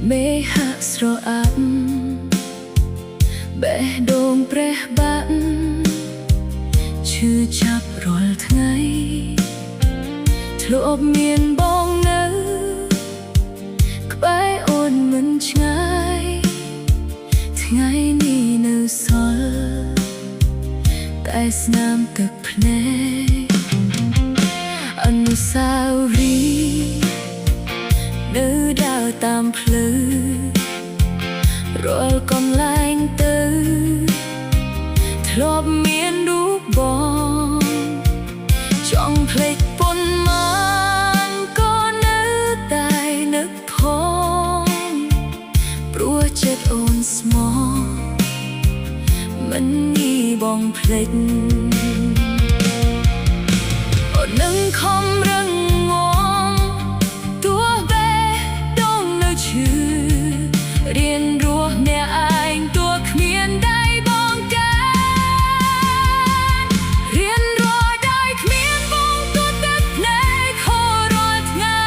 មេហស្រអាប់បេះដូងព្រះបាក់ឈឺចាប់រាល់ថ្ងៃធ្លាប់មានបងនៅក្បែរអូនមិនឆ្ងាយថ្ងៃនេះនៅសល់តែស្នាមទឹកភ្នែកអនុស្សាវរីយ៍នៅដើរតាមផ្លូវរាល់កន្លែងទៅធ្លាប់មានរូបបងចង់ភ្លេចប៉ុន្មានក៏នៅតែនឹកផងព្រោះចិត្តអូនស្មោះមិនងាយបងភ្លេចអូននឹងខំរឹងមាំទោះបេះដូងនៅឈឺរៀនរស់អ្នកឯងទោះគ្មានដៃបងកើតរៀនរស់ដោយគ្មានបងទោះទឹកភ្នែកខូររាល់ថ្ងៃ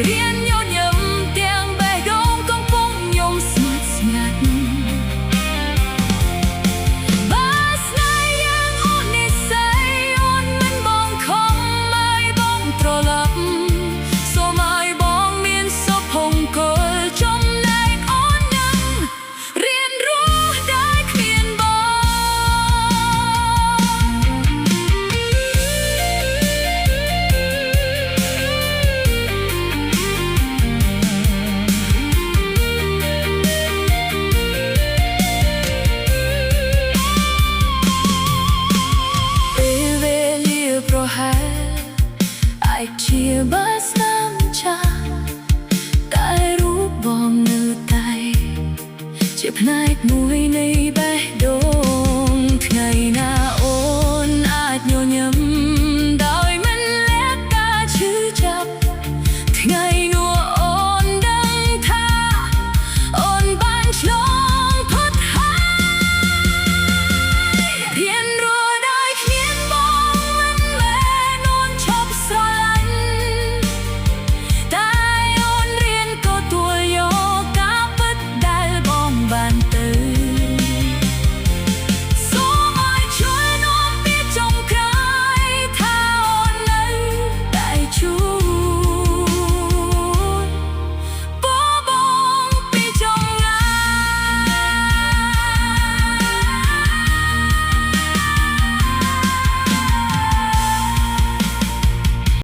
រៀនញញឹមទាំងបេះដូងកំពុងញោមស្ងាត់ស្ងាត់បើស្នេហ៍យ៉ាងអូននិស្ស័យអូនមិនបងខំឲ្យបងត្រឡប់សូមឲ្យបងមានសុភមង្គលចំណែកអូននឹងរៀនរស់ដោយគ្មានបងពេលវេលាប្រហែលអាចជាបើស្នាមចាស់តែរូបបងនៅតែជាផ្នែកមួយនៃ